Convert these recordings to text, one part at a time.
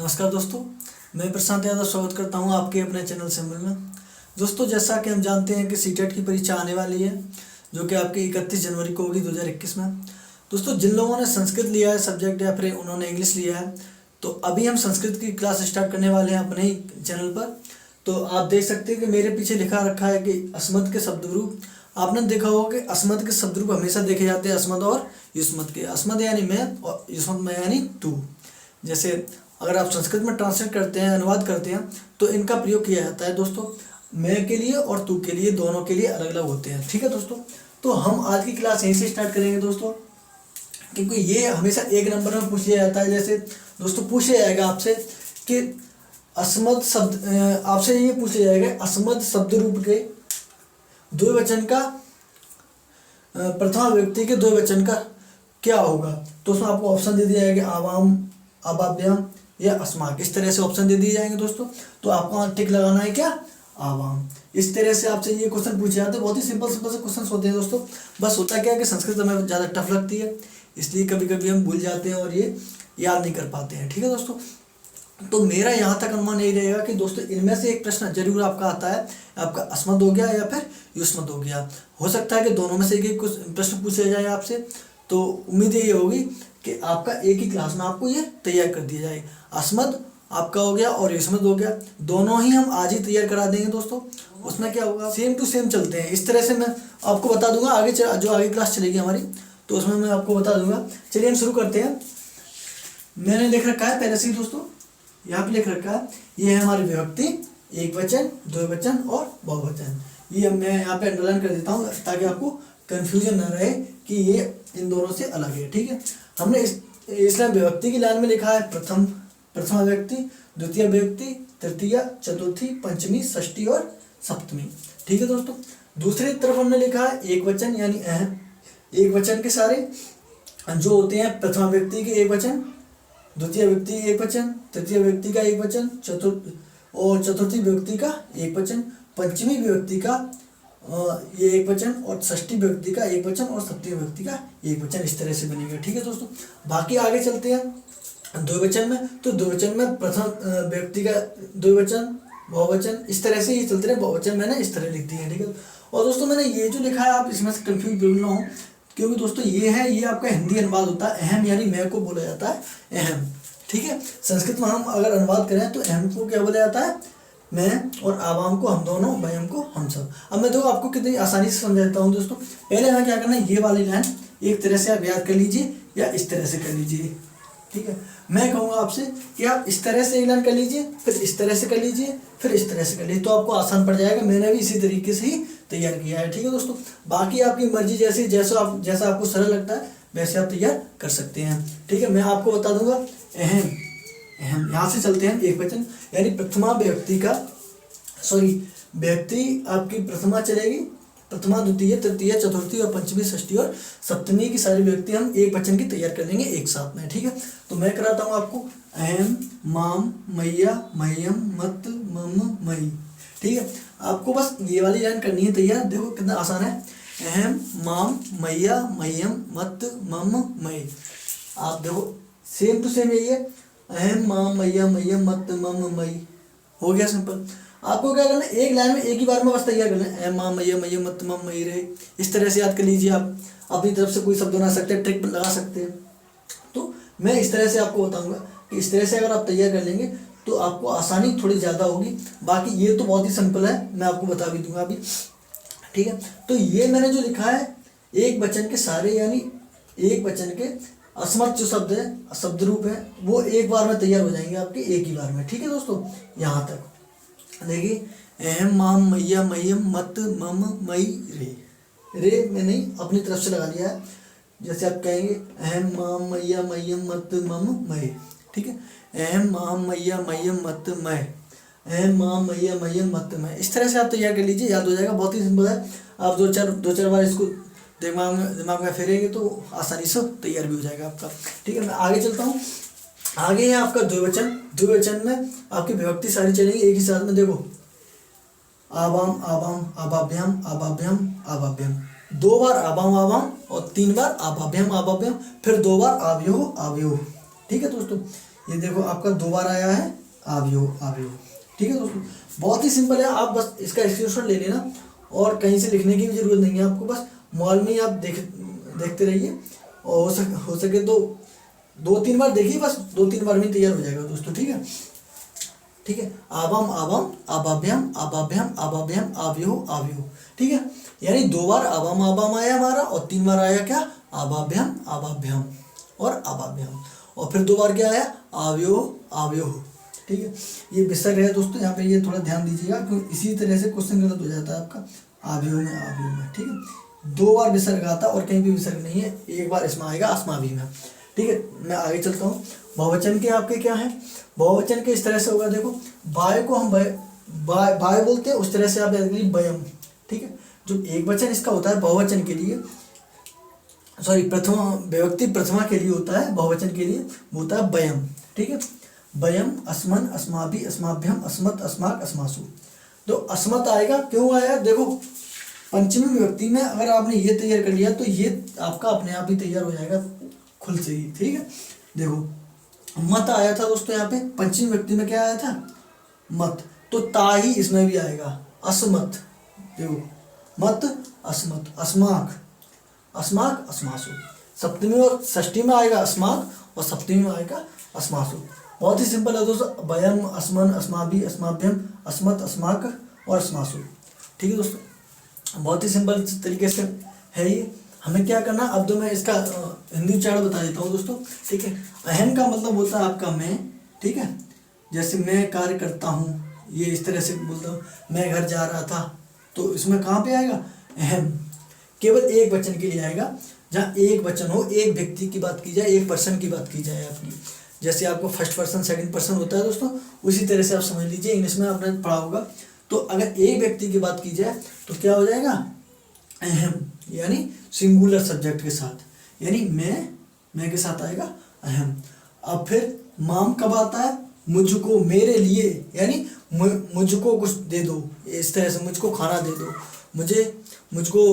नमस्कार दोस्तों, मैं प्रशांत यादव स्वागत करता हूं आपके अपने चैनल से मिलना। दोस्तों, जैसा कि हम जानते हैं कि सीटेट की परीक्षा आने वाली है, जो कि आपकी 31 जनवरी को होगी 2021 में। दोस्तों, जिन लोगों ने संस्कृत लिया है सब्जेक्ट या फिर उन्होंने इंग्लिश लिया है, तो अभी हम संस्कृत की क्लास स्टार्ट करने वाले हैं अपने ही चैनल पर। तो आप देख सकते हैं कि मेरे पीछे लिखा रखा है कि अस्मत् के शब्द रूप। आपने देखा होगा कि अस्मत् के शब्द रूप हमेशा देखे जाते हैं अस्मत् और युष्मत् के। अस्मत् यानी मैं और युष्मत् मैं यानी तू। जैसे अगर आप संस्कृत में ट्रांसलेट करते हैं, अनुवाद करते हैं, तो इनका प्रयोग किया जाता है दोस्तों मैं के लिए और तू के लिए, दोनों के लिए अलग अलग होते हैं। ठीक है दोस्तों, तो हम आज की क्लास यहीं से स्टार्ट करेंगे दोस्तों, क्योंकि ये हमेशा एक नंबर में पूछ लिया जाता है। जैसे दोस्तों पूछ लिया जाएगा आपसे कि अस्मत् शब्द, आपसे ये पूछ लिया जाएगा अस्मत् शब्द रूप के द्विवचन का, प्रथमा व्यक्ति के द्विवचन का क्या होगा। तो उसमें आपको ऑप्शन दे दिया जाएगा आवाम, अबाभ्याम या अस्माक। इस तरह से ऑप्शन दे दिए जाएंगे दोस्तों। तो आपको टिक लगाना है क्या, आवाम। इस तरह से आपसे ये क्वेश्चन पूछे जाते हैं। बहुत ही सिंपल सिंपल से क्वेश्चन होते हैं दोस्तों। बस होता क्या है कि संस्कृत हमें ज़्यादा टफ लगती है, इसलिए कभी कभी हम भूल जाते हैं और ये याद नहीं कर पाते हैं। ठीक है दोस्तों, तो मेरा यहाँ तक अनुमान यही रहेगा कि दोस्तों इनमें से एक प्रश्न जरूर आपका आता है। आपका अस्मत् हो गया या फिर युष्मत् हो गया। हो सकता है कि दोनों में से एक प्रश्न पूछा जाए आपसे। तो उम्मीद यही होगी कि आपका एक ही क्लास में आपको ये तैयार कर दिया जाए। अस्मत् आपका हो गया और युष्मत् हो गया, दोनों ही हम आज ही तैयार करा देंगे दोस्तों। उसमें क्या होगा, सेम टू सेम चलते हैं। इस तरह से मैं आपको बता दूंगा आगे जो आगे क्लास चलेगी हमारी, तो उसमें मैं आपको बता दूंगा। चलिए हम शुरू करते हैं। मैंने लिख रखा है पहले से ही दोस्तों, यहाँ पे लिख रखा है, ये है हमारी विभक्ति, एक वचन, द्विवचन और बहुवचन। ये मैं यहाँ पे अंडरलाइन कर देता हूँ ताकि आपको कन्फ्यूजन न रहे कि ये इन दोनों से अलग है। ठीक है, हमने इसलिए विभक्ति की लाइन में लिखा है प्रथमा व्यक्ति, द्वितीय व्यक्ति, तृतीय, चतुर्थी, पंचमी, षष्ठी और सप्तमी। ठीक है दोस्तों, दूसरी तरफ हमने लिखा है एक वचन यानी अहम। एक वचन के सारे जो होते हैं, प्रथमा व्यक्ति के एक वचन, द्वितीय व्यक्ति एक वचन, तृतीय व्यक्ति का एक वचन, चतुर्थी व्यक्ति का एक वचन, पंचमी व्यक्ति का ये एक वचन और षष्ठी व्यक्ति का एक वचन और सप्तमी व्यक्ति का एक वचन। इस तरह से बनेगा। ठीक है दोस्तों, बाकी आगे चलते हैं द्विवचन में। तो द्विवचन में प्रथम व्यक्ति का द्विवचन, बहुवचन, इस तरह से ये चलते रहे। बहुवचन मैंने इस तरह लिख दिए हैं। ठीक है, और दोस्तों मैंने ये जो लिखा है आप इसमें से कन्फ्यूज बिल्कुल ना हो, क्योंकि दोस्तों ये आपका हिंदी अनुवाद होता है। अहम यानी मैं को बोला जाता है अहम। ठीक है, संस्कृत में हम अगर अनुवाद करें तो अहम को क्या बोला जाता है, मैं, और आवाम को हम दोनों, वयम को हम सब। अब मैं देखो आपको कितनी आसानी से समझाता हूँ दोस्तों। पहले हमें क्या करना है, ये वाली लाइन एक तरह से आप याद कर लीजिए या इस तरह से कर लीजिए। ठीक है, मैं कहूँगा आपसे कि आप इस तरह से एक लाइन कर लीजिए, फिर इस तरह से कर लीजिए, फिर इस तरह से कर लीजिए, तो आपको आसान पड़ जाएगा। मैंने भी इसी तरीके से ही तैयार किया है। ठीक है दोस्तों, बाकी आपकी मर्जी, जैसा आपको सरल लगता है वैसे आप तैयार कर सकते हैं। ठीक है, मैं आपको बता दूंगा अहम। यहाँ से चलते हैं एक वचन यानी प्रथमा व्यक्ति का, व्यक्ति आपकी प्रथमा चलेगी, प्रथमा, द्वितीय, तृतीय, चतुर्थी और पंचमी, षष्ठी और सप्तमी की सारी व्यक्ति हम एक वचन की तैयार कर लेंगे एक साथ में। ठीक है, तो मैं कराता हूँ आपको अहम, माम, मैया, मह्यम, मत, मम, मई। ठीक है, आपको बस ये वाली लाइन करनी है तैयार। देखो कितना आसान है, अहम, माम, मैया, मह्यम, मत, मम, मई। आप देखो सेम टू सेम यही है, अहम, माम, मैया, मह्यम, मत, मम, मई। हो गया सिंपल। आपको क्या करना है, एक लाइन में एक ही बार में बस तैयार करना है, अहम, माम, मैया, मह्यम, मत, मम, मई रहे। इस तरह से याद कर लीजिए। आप अपनी तरफ से कोई शब्द बना सकते हैं, ट्रिक लगा सकते हैं। तो मैं इस तरह से आपको बताऊंगा कि इस तरह से अगर आप तैयार कर लेंगे तो आपको आसानी थोड़ी ज़्यादा होगी। बाकी ये तो बहुत ही सिंपल है, मैं आपको बता भी दूंगा अभी। ठीक है, तो ये मैंने जो लिखा है एक वचन के सारे यानी एक वचन के अस्मत् जो शब्द है, शब्द रूप है, वो एक बार में तैयार हो जाएंगे आपके एक ही बार में। ठीक है दोस्तों, यहाँ तक देखिए, अहम, माम, मैया, मह्यम, मत, मम, मई, रे मैं नहीं अपनी तरफ से लगा लिया है। जैसे आप कहेंगे अहम, माम, मैया, मह्यम, मत, मम, मई। ठीक है, अहम, माम, मैया, मह्यम, मत, मय, अहम, माम, मैया, मह्यम, मत, मय। इस तरह से आप तैयार कर लीजिए, याद हो जाएगा। बहुत ही सिंपल है। आप दो चार बार इसको दिमाग में फेरेंगे तो आसानी से तैयार भी हो जाएगा आपका। ठीक है, मैं आगे चलता हूँ। आगे है आपका द्विवचन। द्विवचन में आपकी विभक्ति सारी चलेगी एक ही साथ में। देखो आवाम, आवाम, आबाभ्याम, आबाभ्याम, आबाभ्याम, 2 बार आवाम, आवाम और 3 बार आबाभ्याम, आबाभ्याम, फिर 2 बार आवयोः, आवयोः। ठीक है दोस्तों, ये देखो आपका 2 बार आया है आव्यूह आव्यूह। ठीक है दोस्तों, बहुत ही सिंपल है, आप बस इसका स्क्रीनशॉट ले लेना और कहीं से लिखने की भी जरूरत नहीं है आपको, बस मोबाइल में ही आप देखते रहिए और हो सके तो 2-3 बार देखिए, बस 2-3 बार में तैयार हो जाएगा दोस्तों। ठीक है, ठीक है, आबम आबम आबाभ्यम आबाभ्यम आबाभ्यम आव्यूह आव्यूह। ठीक है, यानी 2 बार आबम आबम आया हमारा और 3 बार आया क्या आबाभ्यम आबाभ्यम और आबाभ्यम, और फिर 2 बार क्या आया आव्यूह आव्यूह। ठीक है, ये विसर्ग है दोस्तों, यहाँ पे ये थोड़ा ध्यान दीजिएगा क्योंकि इसी तरह से क्वेश्चन गलत हो जाता है आपका आव्यूह में आव्यूह में। ठीक है, 2 बार विसर्ग आता है और कहीं भी विसर्ग नहीं है, 1 बार इसमें आएगा अस्माभि में। ठीक है, मैं आगे चलता हूँ। बहुवचन के आपके क्या है, बहुवचन के इस तरह से होगा, देखो बाय को हम बाय बोलते हैं, उस तरह से आप याद करिए बयम। ठीक है, जो एक वचन इसका होता है बहुवचन के लिए, सॉरी प्रथमा विभक्ति प्रथमा के लिए होता है, बहुवचन के लिए वो होता है बयम। ठीक है, बयम अस्मन अस्माभि अस्माभ्यम अस्मत् अस्माक अस्मासु। तो अस्मत् आएगा, क्यों आया, देखो पंचमी विभक्ति में अगर आपने ये तैयार कर लिया तो ये आपका अपने आप ही तैयार हो जाएगा खुद से ही। ठीक है, देखो मत आया था दोस्तों, यहाँ पे पंचमी विभक्ति में क्या आया था मत, तो ता ही इसमें भी आएगा अस्मत्। देखो मत अस्मत् अस्माक अस्माक अस्मासु, सप्तमी और षष्ठी में आएगा अस्माक और सप्तमी में आएगा अस्मासु। बहुत ही सिंपल है दोस्तों, बयम अस्मन अस्माभि अस्माभ्यम अस्मत् अस्माक और अस्मासु। ठीक है दोस्तों, बहुत ही सिंपल तरीके से है ये। हमें क्या करना, अब तो मैं इसका हिंदी उच्चारण बता देता हूँ दोस्तों। ठीक है, अहम का मतलब होता है आपका मैं। ठीक है, जैसे मैं कार्य करता हूँ, ये इस तरह से बोलता हूँ, मैं घर जा रहा था, तो इसमें कहाँ पे आएगा अहम, केवल एक वचन के लिए आएगा, जहाँ एक वचन हो, एक व्यक्ति की बात की जाए, एक पर्सन की बात की जाए आपकी, जैसे आपको फर्स्ट पर्सन सेकंड पर्सन होता है दोस्तों, उसी तरह से आप समझ लीजिए, इंग्लिश में आपने पढ़ा होगा। तो अगर एक व्यक्ति की बात की जाए तो क्या हो जाएगा अहम, यानी सिंगुलर सब्जेक्ट के साथ, यानी मैं के साथ आएगा अहम। अब फिर माम कब आता है, मुझको मेरे लिए, यानी मुझको कुछ दे दो, इस तरह से मुझको खाना दे दो, मुझको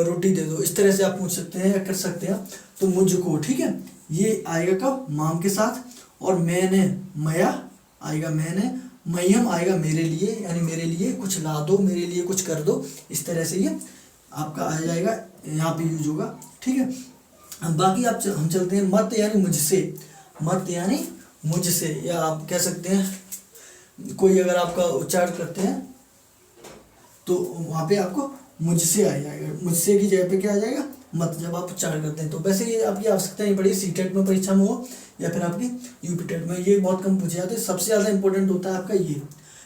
रोटी दे दो, इस तरह से आप पूछ सकते हैं या कर सकते हैं। तो मुझको, ठीक है, ये आएगा कब माम के साथ, और मैंने मया आएगा मैंने, मह्यम आएगा मेरे लिए, यानी मेरे लिए कुछ ला दो, मेरे लिए कुछ कर दो, इस तरह से ये आपका आ जाएगा, यहाँ पे यूज होगा। ठीक है, बाकी हम चलते हैं मत यानी मुझसे, मत यानी मुझसे, या आप कह सकते हैं कोई अगर आपका उच्चारण करते हैं तो वहाँ पे आपको मुझसे आ जाएगा, मुझसे की जगह पे क्या आ जाएगा मत, जब आप उच्चारण करते हैं। तो वैसे ये आपकी आवश्यकता नहीं पड़ी, सीटेट में परीक्षा में हो या फिर आपकी यूपीटेट में, ये बहुत कम पूछे जाते हैं। सबसे ज़्यादा इंपॉर्टेंट होता है आपका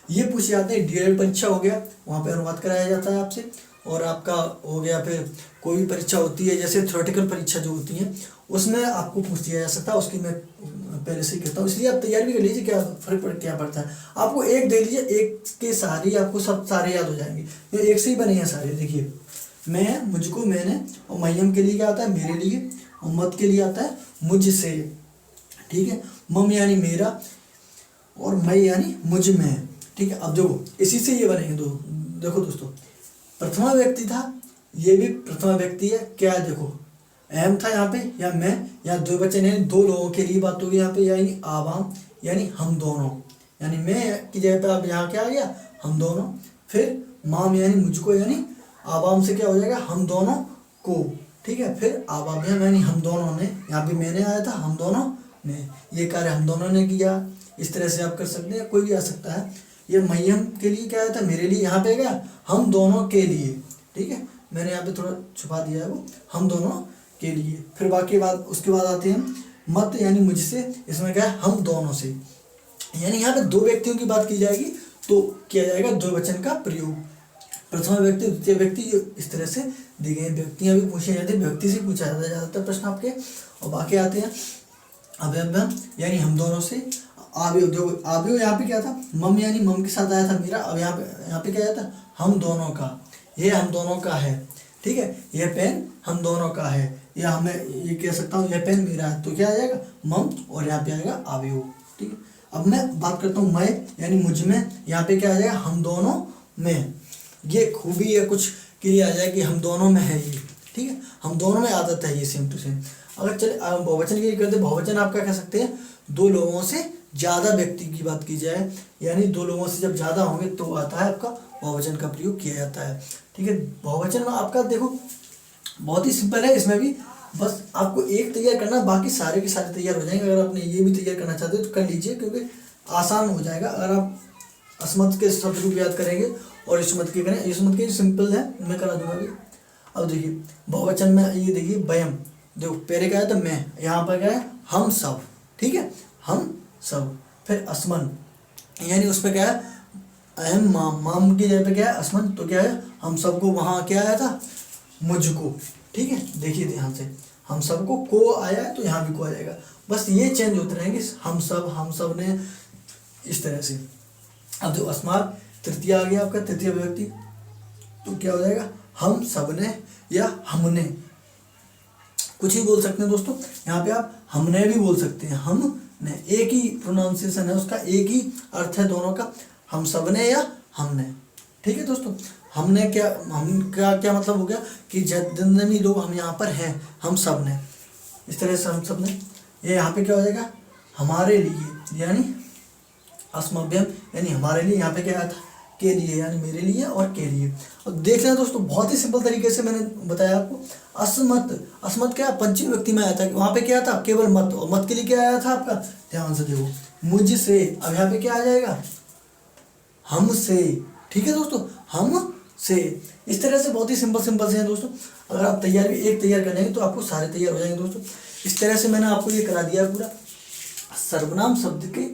ये पूछे जाते हैं। डीएलएड परीक्षा हो गया, वहाँ पे अनुवाद कराया जाता है आपसे, और आपका हो गया फिर कोई भी परीक्षा होती है, जैसे थ्योरेटिकल परीक्षा जो होती है उसमें आपको पूछ दिया जा सकता है, उसकी मैं पहले से ही कहता हूँ, इसलिए आप तैयारी भी कर लीजिए, क्या फर्क क्या पड़ता है। आपको एक दे लीजिए, एक के सहारे आपको सब सारे याद हो जाएंगे, ये एक से ही बने हैं सारे। देखिए मैं, मुझको, मैंने, और मह्यम के लिए क्या आता है मेरे लिए, और मत के लिए आता है मुझसे। ठीक है, मम यानी मेरा और मैं यानी मुझ में। ठीक है, अब देखो इसी से ये बनेंगे देखो दोस्तों, प्रथमा व्यक्ति था, ये भी प्रथमा व्यक्ति है, क्या है देखो अहम था यहाँ पे, या मैं, यहाँ दो वचन यानी दो लोगों के लिए बात होगी यहाँ पे, यानी आवाम यानी हम दोनों, यानी मैं की जगह पे आप यहाँ क्या आ गया हम दोनों। फिर माम यानी मुझको, यानी आवाम से क्या हो जाएगा हम दोनों को। ठीक है, फिर आवाभ्यम यानी हम दोनों ने, यहाँ पे मैंने आया था, हम दोनों ने, ये कार्य हम दोनों ने किया, इस तरह से आप कर सकते हैं, कोई भी आ सकता है। ये मह्यम के लिए क्या आया था मेरे लिए, यहाँ पे गया हम दोनों के लिए। ठीक है, मैंने यहाँ पे थोड़ा छुपा दिया है वो, हम दोनों के लिए। फिर बाकी बात उसके बाद आते हैं मत यानी मुझसे, इसमें क्या है हम दोनों से, यानी यहाँ पे दो व्यक्तियों की बात की जाएगी तो किया जाएगा दो वचन का प्रयोग, प्रथम व्यक्ति द्वितीय व्यक्ति, इस तरह से दी गई व्यक्तियाँ भी पूछी जाती है, व्यक्ति से पूछा जाता है ज़्यादातर प्रश्न आपके। और बाकी आते हैं अव्ययम यानी हम दोनों से, आव्यूह, आव्यूह यहाँ पे क्या था मम यानी मम के साथ आया था मेरा, अब यहाँ पे क्या आया था हम दोनों का, ये हम दोनों का है। ठीक है, यह पेन हम दोनों का है, या हमें ये कह सकता हूँ यह पेन मेरा है, तो क्या आ जाएगा मम, और यहाँ पे आएगा आव्यूह। ठीक है, अब मैं बात करता हूँ मैं यानी मुझ में, यहाँ पे क्या आ जाएगा हम दोनों में, ये खूबी या कुछ के लिए आ जाएगी हम दोनों में है ये। ठीक है, हम दोनों में आदत है ये, सेम टू सेम। अगर चले बहुवचन के लिए करते, बहुवचन आप क्या कह सकते हैं दो लोगों से ज़्यादा व्यक्ति की बात की जाए, यानी दो लोगों से जब ज़्यादा होंगे तो आता है आपका बहुवचन का प्रयोग किया जाता है। ठीक है, बहुवचन में आपका देखो बहुत ही सिंपल है, इसमें भी बस आपको एक तैयार करना, बाकी सारे के सारे तैयार हो जाएंगे। अगर आपने ये भी तैयार करना चाहते हो तो कर लीजिए, क्योंकि आसान हो जाएगा अगर आप अस्मत् के शब्द रूप याद करेंगे और युष्मत् के करें। युष्मत् के सिंपल है, मैं करा दूंगा अभी। अब देखिए बहुवचन में ये देखिए वयम, देखो पहले क्या है तो मैं, यहाँ पर क्या है हम सब। ठीक है, हम सब। फिर अस्मन, यानी उस पर क्या है अहम माम, माम की जगह पे क्या है अस्मन, तो क्या है हम सबको, वहाँ क्या आया था मुझको। ठीक है, देखिए ध्यान से, हम सबको को आया है तो यहाँ भी को आ जाएगा, बस ये चेंज होते रहेंगे, हम सब ने, इस तरह से। अब जो अस्मात् तृतीय आ गया आपका, तृतीय विभक्ति, तो क्या हो जाएगा हम सब ने या हमने, कुछ ही बोल सकते हैं दोस्तों। यहाँ पे आप हमने भी बोल सकते हैं, हमने, एक ही प्रोनाउंसिएशन है उसका, एक ही अर्थ है दोनों का, हम सब ने या हमने। ठीक है दोस्तों, हमने क्या, हम क्या मतलब हो गया कि जितने भी लोग हम यहाँ पर हैं हम सब ने, इस तरह से हम सब ने। ये यहाँ पे क्या हो जाएगा हमारे लिए, यानी अस्मभ्यम, यानी हमारे लिए। यहाँ पे क्या आया था के लिए, यानी मेरे लिए और के लिए। अब देख लें दोस्तों, बहुत ही सिंपल तरीके से मैंने बताया आपको। अस्मत्, अस्मत् क्या पंचमी व्यक्ति में आया था, वहाँ पे क्या था केवल मत, और मत के लिए क्या आया था आपका, ध्यान से देखो मुझसे। अब यहाँ पे क्या आ जाएगा हमसे। ठीक है दोस्तों, हमसे। इस तरह से बहुत ही सिंपल से हैं दोस्तों। अगर आप तैयार भी एक तैयार कर लेंगे तो आपको सारे तैयार हो जाएंगे दोस्तों। इस तरह से मैंने आपको ये करा दिया पूरा। सर्वनाम शब्द के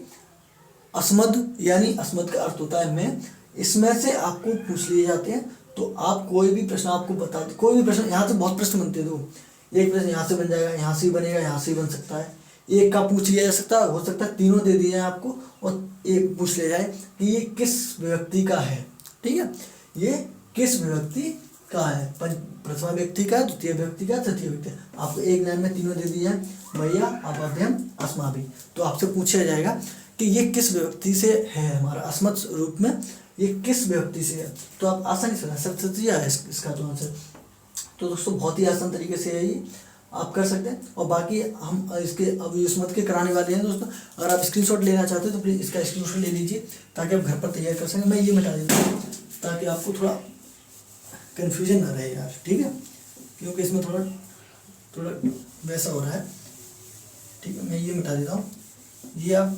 अस्मद, यानी अस्मद का अर्थ होता है मैं, इसमें से आपको पूछ लिए जाते हैं, तो आप कोई भी प्रश्न आपको बता, कोई भी प्रश्न, यहाँ से बहुत प्रश्न बनते हैं, दो एक प्रश्न यहाँ से बन जाएगा, यहाँ से ही बनेगा, यहाँ से ही बन सकता है, एक का पूछ लिया जा सकता है, हो सकता है तीनों दे दिए जाए आपको और एक पूछ लिया जाए कि ये किस विभक्ति का है। ठीक है, ये किस विभक्ति का है, प्रथमा व्यक्ति का, द्वितीय व्यक्ति का, तृतीय व्यक्ति का। आपको एक लाइन में तीनों दे दिए हैं, मैया, अभ्यम, अस्माभि। तो आपसे पूछा जाएगा कि ये किस विभक्ति से है, हमारा अस्मत् रूप में ये किस विभक्ति से है, तो आप आसानी से सत्य है इसका तो आंसर। तो दोस्तों बहुत ही आसान तरीके से है ये, आप कर सकते हैं। और बाकी हम इसके अब युष्मत् के कराने वाले हैं दोस्तों। अगर आप स्क्रीनशॉट लेना चाहते हैं तो प्लीज़ इसका स्क्रीनशॉट ले लीजिए, ताकि आप घर पर तैयार कर सकें। मैं ये मिटा देता हूँ ताकि आपको थोड़ा कन्फ्यूजन ना रहे यार, ठीक है, क्योंकि इसमें थोड़ा वैसा हो रहा है। ठीक है, मैं ये मिटा देता हूँ, ये आप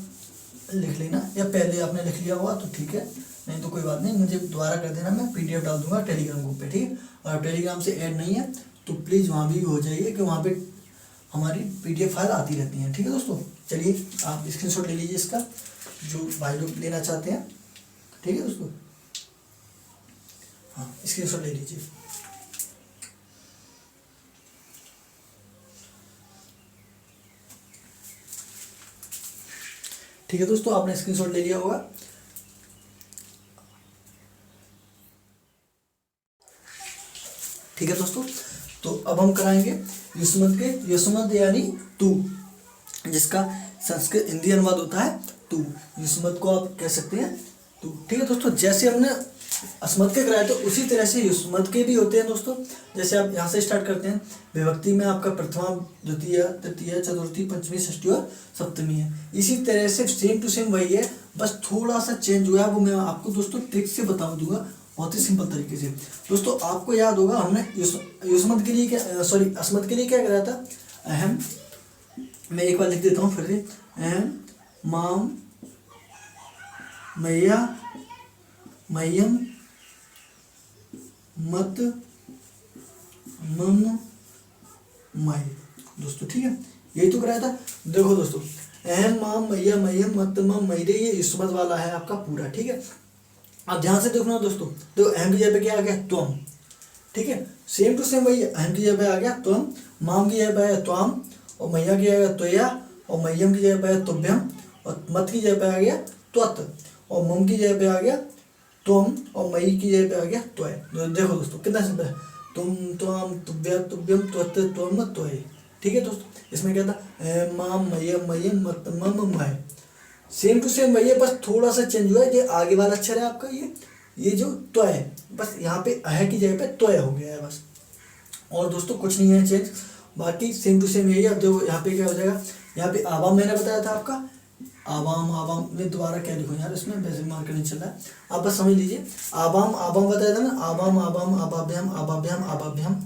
लिख लेना, या पहले आपने लिख लिया हुआ तो ठीक है, नहीं तो कोई बात नहीं, मुझे दोबारा कर देना, मैं PDF डाल दूंगा टेलीग्राम ग्रुप पे। ठीक है, और टेलीग्राम से ऐड नहीं है तो प्लीज़ वहाँ भी हो जाइए, कि वहाँ पे हमारी PDF फाइल आती रहती हैं। ठीक है दोस्तों, चलिए आप स्क्रीनशॉट ले लीजिए इसका, जो भाई लोग लेना चाहते हैं। ठीक है दोस्तों, हाँ स्क्रीनशॉट ले लीजिए। ठीक है दोस्तों, आपने स्क्रीनशॉट ले लिया होगा। ठीक है दोस्तों, तो अब हम कराएंगे युष्मत् के, युष्मत् यानी तू, जिसका संस्कृत हिंदी अनुवाद होता है तू। युष्मत् को आप कह सकते हैं तू। ठीक है दोस्तों, जैसे हमने अस्मत् के कराए तो उसी तरह से युष्मत् के भी होते हैं दोस्तों। जैसे आप यहाँ से स्टार्ट करते हैं, विभक्ति में आपका प्रथमा, द्वितीय, तृतीय, चतुर्थी, पंचमी, षष्ठी और सप्तमी है। इसी तरह से सेम टू सेम वही है, बस थोड़ा सा चेंज हुआ है, वो मैं आपको दोस्तों ट्रिक से बता दूंगा बहुत ही सिंपल तरीके से। दोस्तों आपको याद होगा हमने युष्मत् के लिए क्या, सॉरी अस्मत् के लिए क्या कराया था, अहम, मैं एक बार लिख देता हूँ फिर से, अहम, माम, मैया, मह्यम, मत, मम, मय। दोस्तों ठीक है, यही तो कराया था। देखो दोस्तों, अहम, माम, मैया, मह्यम, मत, मम, मय, ये युष्मत् वाला है आपका पूरा। ठीक है, आप ध्यान से देखना दोस्तों, तो अहम की जगह पे क्या आ गया त्वम। ठीक है, सेम टू सेम वही, अहम की जगह पे आ गया त्वम, माम की जगह पे आया त्वाम, और मैया की जगह त्वया, और मह्यम की जगह पे आया तुभ्यम, और मत की जगह पे आ गया त्वत, और मम की जगह पे आ गया त्वम, और मई की जगह पे आ गया त्वय। देखो दोस्तों कितना सिंपल है, तुम, त्वम, तुभ्य, तुभ्यम, त्वत, त्वम, त्वय। ठीक है दोस्तों, इसमें क्या था माम, मह्यम, मह्यम, मत, मम, मय, सेम टू सेम वही है, बस थोड़ा सा चेंज हुआ है। ये आगे वाला अक्षर है आपका, ये जो त्वय है, बस यहाँ पे अह की जगह पे त्वय हो गया है बस, और दोस्तों कुछ नहीं है चेंज, बाकी सेम टू सेम यही है। अब देखो यहाँ पे क्या हो जाएगा, यहाँ पे आवा मैंने बताया था आपका, आवाम आवाम में दोबारा क्या लिखूँ यार, इसमें वैसे मार्कर नहीं चल रहा है, आप बस समझ लीजिए। आवाम आवाम बताया था ना, आवाम आवाम आबाभ्याम आबाभ्याम आबाभ्याम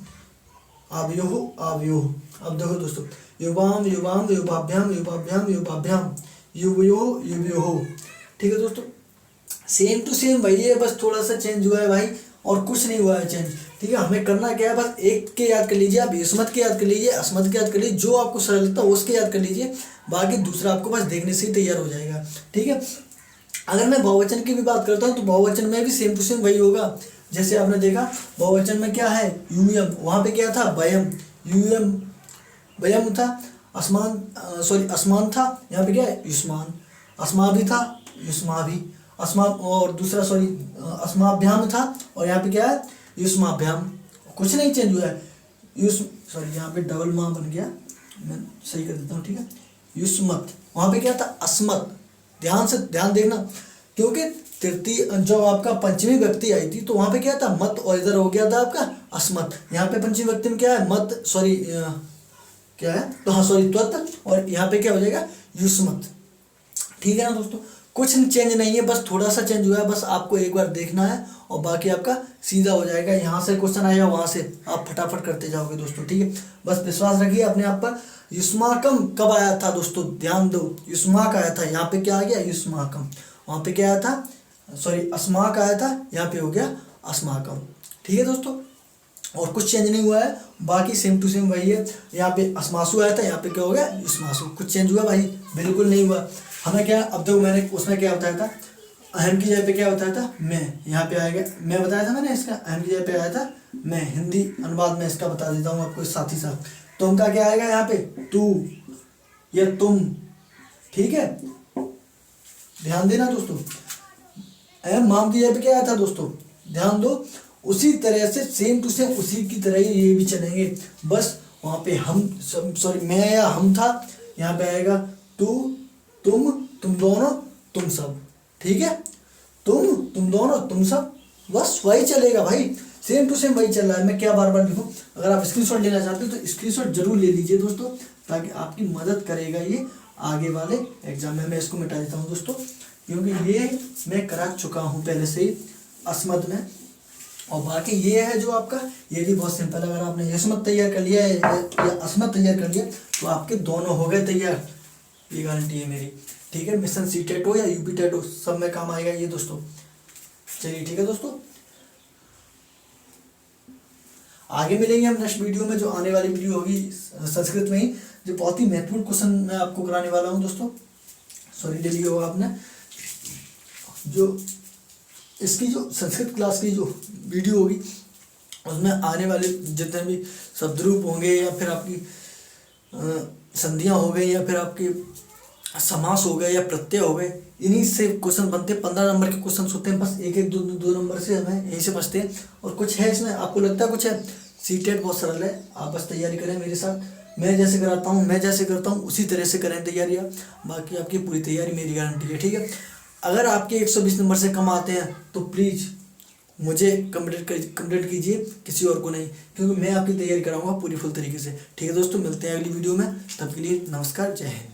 आवयोः आवयोः। अब देखो दोस्तों, युवाम युवाम युवाभ्याम युवाभ्याम युवाभ्याम युवयोः युवयोः। ठीक है दोस्तों, सेम टू सेम वही है, बस थोड़ा सा चेंज हुआ है भाई, और कुछ नहीं हुआ है चेंज। ठीक है, हमें करना क्या है, बस एक के याद कर लीजिए, आप युष्मत के याद कर लीजिए, अस्मत के याद कर लीजिए, जो आपको सरल लगता है उसके याद कर लीजिए, बाकी दूसरा आपको बस देखने से ही तैयार हो जाएगा। ठीक है, अगर मैं बहुवचन की भी बात करता हूँ तो बहुवचन में भी सेम टू सेम वही होगा। जैसे आपने देखा बहुवचन में क्या है, यूयम, वहाँ पे क्या था, वयम, यूयम वयम था, असमान था, यहाँ पे क्या है, युष्मान, अस्मा भी था, युष्मा भी, अस्मा, और दूसरा अस्माभ्याम था, और यहाँ पे क्या है, युष्माभ्याम, कुछ नहीं चेंज हुआ है। यहाँ पे डबल माँ बन गया, मैं सही कर देता हूँ। ठीक है, युष्मत, वहाँ पे क्या था, अस्मत, ध्यान से ध्यान देखना, क्योंकि तृतीय जो आपका पंचमी व्यक्ति आई थी तो वहाँ पे क्या था, मत, और इधर हो गया था आपका अस्मत। यहाँ पे पंचमी व्यक्ति में क्या है, मत, क्या है, तो हाँ त्वत, और यहाँ पे क्या हो जाएगा, युष्मत। ठीक है ना दोस्तों, कुछ चेंज नहीं है, बस थोड़ा सा चेंज हुआ है, बस आपको एक बार देखना है और बाकी आपका सीधा हो जाएगा। यहाँ से क्वेश्चन आएगा, वहाँ से आप फटाफट करते जाओगे दोस्तों। ठीक है, बस विश्वास रखिए अपने आप पर। युष्माकम कब आया था दोस्तों, ध्यान दो, युष्माक आया था, यहाँ पे क्या आ गया, युष्माकम, वहाँ पे क्या आया था, अस्माक आया था, यहाँ पे हो गया अस्माकम। ठीक है दोस्तों, और कुछ चेंज नहीं हुआ है, बाकी सेम टू सेम वही है। यहाँ पे अस्मासु आया था, यहाँ पे क्या हो गया, युष्मासु, कुछ चेंज हुआ भाई, बिल्कुल नहीं हुआ। हमें क्या, अब देखो मैंने उसमें क्या बताया था, अहम की जगह पे क्या बताया था, मैं, यहाँ पे आएगा, मैं बताया था मैंने, इसका अहम की जगह पे आया था मैं, हिंदी अनुवाद में इसका बता देता हूँ आपको साथ ही साथ। तुम का क्या आएगा यहाँ पे, तू या तुम। ठीक है, ध्यान देना दोस्तों, अहम माम की जगह पे क्या आया था दोस्तों, ध्यान दो, उसी तरह से सेम टू सेम उसी की तरह ही ये भी चलेंगे, बस वहाँ पे हम, मैं या हम था, यहाँ पे आएगा तू, तुम दोनों, तुम सब। ठीक है, तुम दोनों, तुम सब, बस वही चलेगा भाई, सेम टू सेम वही चल रहा है। मैं क्या बार बार लिखूं, अगर आप स्क्रीनशॉट लेना चाहते हो तो स्क्रीनशॉट जरूर ले लीजिए दोस्तों, ताकि आपकी मदद करेगा ये आगे वाले एग्जाम में। मैं इसको मिटा देता हूँ दोस्तों, क्योंकि ये मैं करा चुका हूँ पहले से ही अस्मद में। और बाकी ये है जो आपका, ये भी बहुत सिंपल है, अगर आपने युष्मत तैयार कर लिया है या अस्मद तैयार कर लिया तो आपके दोनों हो गए तैयार, ये गारंटी है मेरी। ठीक है, मिशन सीटेट हो या यूपी टेट हो, सब में काम आएगा ये दोस्तों। चलिए ठीक है दोस्तों, आगे मिलेंगे हम नेक्स्ट वीडियो में, जो आने वाली वीडियो होगी संस्कृत में ही, जो बहुत ही महत्वपूर्ण क्वेश्चन मैं आपको कराने वाला हूँ दोस्तों। ले लिया होगा आपने, जो इसकी जो संस्कृत क्लास की जो वीडियो होगी उसमें आने वाले जितने भी शब्द रूप होंगे, या फिर आपकी संधियाँ हो गई, या फिर आपकी समास हो गए, या प्रत्यय हो गए, इन्हीं से क्वेश्चन बनते हैं। 15 नंबर के क्वेश्चन होते हैं, बस एक दो नंबर से हमें यहीं से बचते हैं। और कुछ है इसमें, आपको लगता है कुछ है, सीटेट बहुत सरल है, आप बस तैयारी करें मेरे साथ, मैं जैसे कराता हूँ, मैं जैसे करता हूँ उसी तरह से करें तैयारियाँ, बाकी आपकी पूरी तैयारी मेरी गारंटी है। ठीक है, अगर आपके 120 नंबर से कम आते हैं तो प्लीज़ मुझे कंप्लीट कीजिए, किसी और को नहीं, क्योंकि मैं आपकी तैयारी कराऊंगा पूरी फुल तरीके से। ठीक है दोस्तों, मिलते हैं अगली वीडियो में, तब के लिए नमस्कार, जय हिंद।